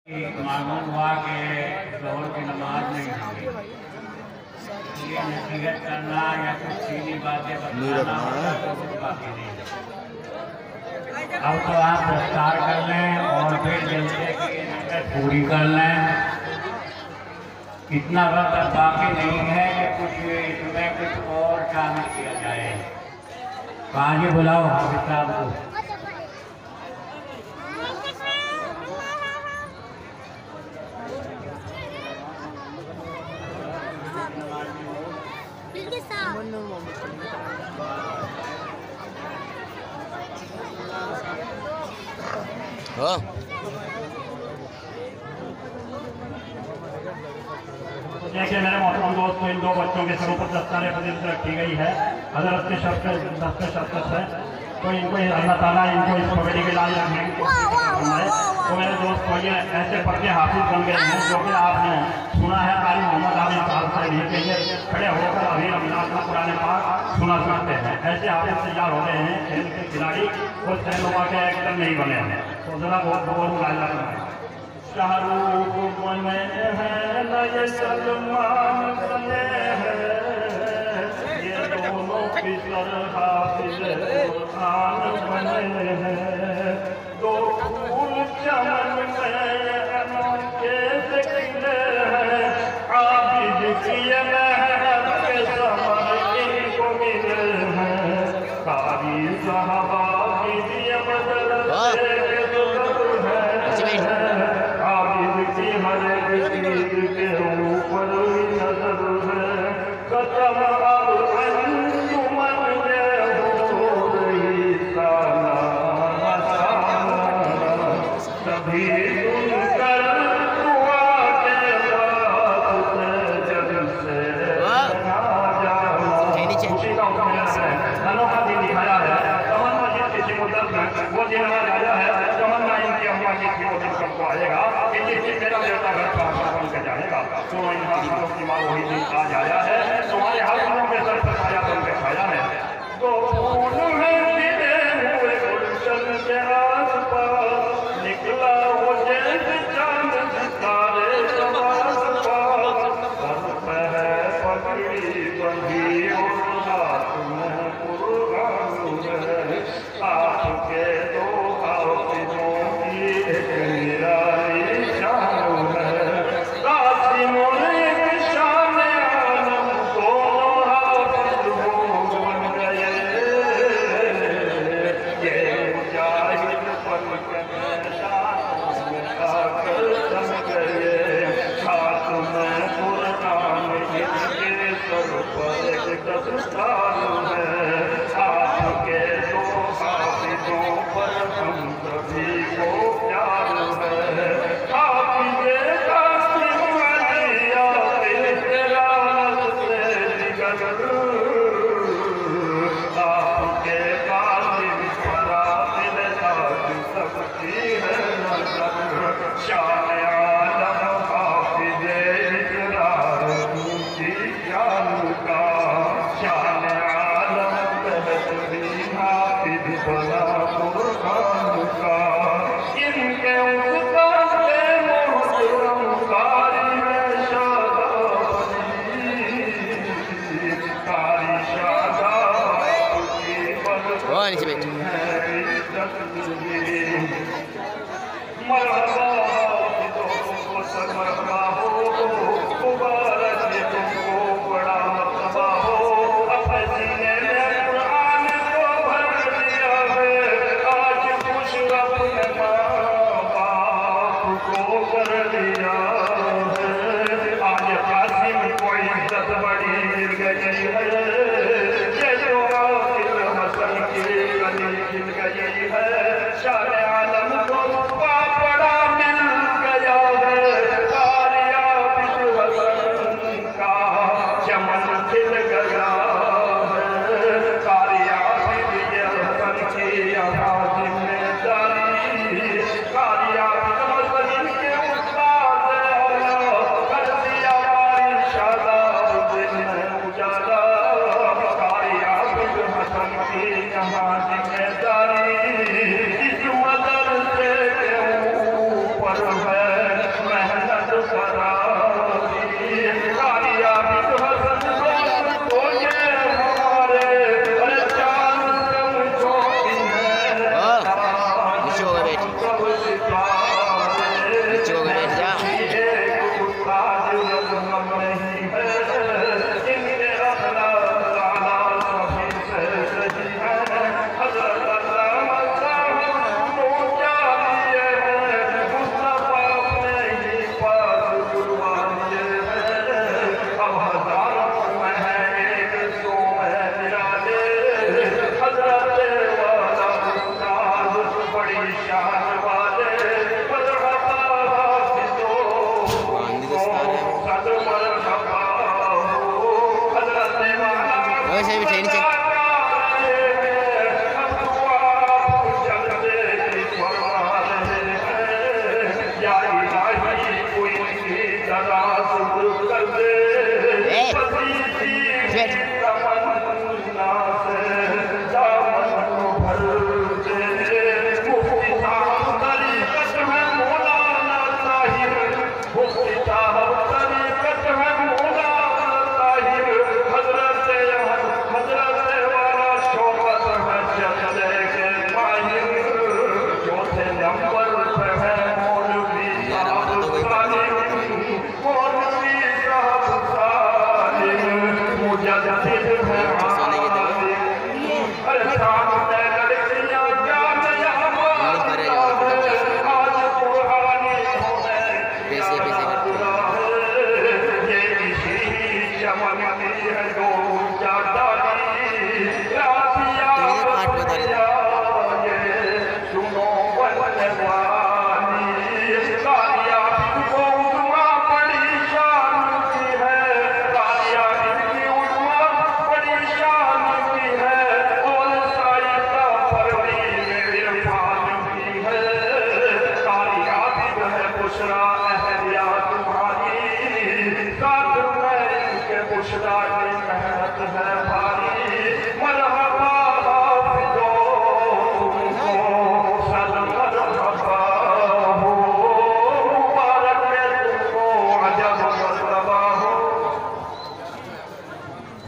मालूम हुआ कि जोहर की नमाज नहीं हुई, ये नसीहत करना या कुछ सीधी बातें बताना तो कुछ बाकी नहीं। अब तो आप रफ्तार कर लें और फिर जलसे की नजर पूरी कर लें। इतना वक्त बाकी नहीं है कि कुछ इसमें कुछ और शामिल किया जाए। कहाँ जी बुलाओ हाफिज साहब को। हाँ देखिए मेरे मोहतरम दोस्त, इन दो बच्चों के सरों पर दस्ताने फजीलत रखी गई है हज़रत के शर्त है, तो इनको अल्लाह ताला इनको इस पगड़ी के लायक रखें। तो मेरे दोस्त को ये ऐसे पढ़ हाफिज बन गए हैं जो कि आपने सुना है कारी मोहम्मद आबिद साहब से ये कि ये खड़े होकर अभी रमजान का कुरान पाक सुनाते हैं। ऐसे हाफिज तैयार हो रहे हैं, खेल के खिलाड़ी और खेलों के एक्टर नहीं बने हैं। तो जरा बहुत बहुत मुलायजा करवाएं। शाहरुख बने हैं न ये सलमान बने हैं, ये दोनों पितर हाफिज कुरान बने हैं। दो फूल चमन में अनोखे खिले हैं, आबिद किए मेहनत के समर इनको मिले हैं। कारी साहबा की दिए बदल के ऊपर नजर है कदम अब अंजुमन में हो रही साना सभी सुनकर दुआ के बाद जग से अनोखा दिन दिखाया है। तमन्ना जिसकी शिमुद्दत में वो दिन आया है, तमन्ना इनकी अम्मा की थी वो दिन सबको आएगा कि जिससे मेरा बेटा घर का बन के जाएगा। तो इन हाथों की माँ वही दिन आज आया है, तुम्हारे हाथों के सर पर छाया बन के छाया है। तो फूल है गिरे हुए गुलशन के आसपास, निकला वो जैसे चांद सितारे समास पास। सर पे है पगड़ी बंधी और हाथ में कुर्बान है, आपके दो हाफिजों की एक निराली शान है। कासिमों एक शान आलम दोनों हाफिज बन गए, ये मुजाहिद पल के मैदान में आकर जम गए। हाथ में कुरान इनके सर पर एक दस्तान है, आपके दो हाफिजों पर हम सभी को प्यार है। हाफिज़े कासिम अली आबिद तेरा से जिगर, आपके कासिम फरादिल आज सबकी है नजर। शान आलम हाफिज़े इकरार ऊंची शान का, शान आलम बेहतरीन हाफिज बना कुर्बान का। इनके उस्ताद मोहतरम कारी में शादाबी, कारी शादाब की बदौलत है इज्जत मिली। मरहबा हाफिजों को मरहबा हो, मुबारक ये तुमको बड़ा मरतबा हो। अपने सीने में कुरान को भर लिया है, आज खुश अपने माँ बाप को कर लिया है। आज कासिम को इज्जत बड़ी मिल गई है, ये जो आखिर हसन की गली खिल गई है। शान आलम को बड़ा मिल गया है, कारिया बिन हसन का चमन खिल गया है। कारिया बिन हसन की आवाज में जारी, कारिया बिन हसन के उस्ताद कर दिया शादाब दिन से बिठाई नीचे।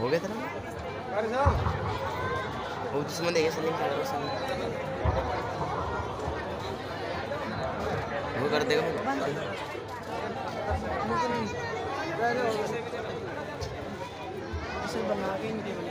हो गया था वो जिसमें देखिए सलीम वो कर देगा बना के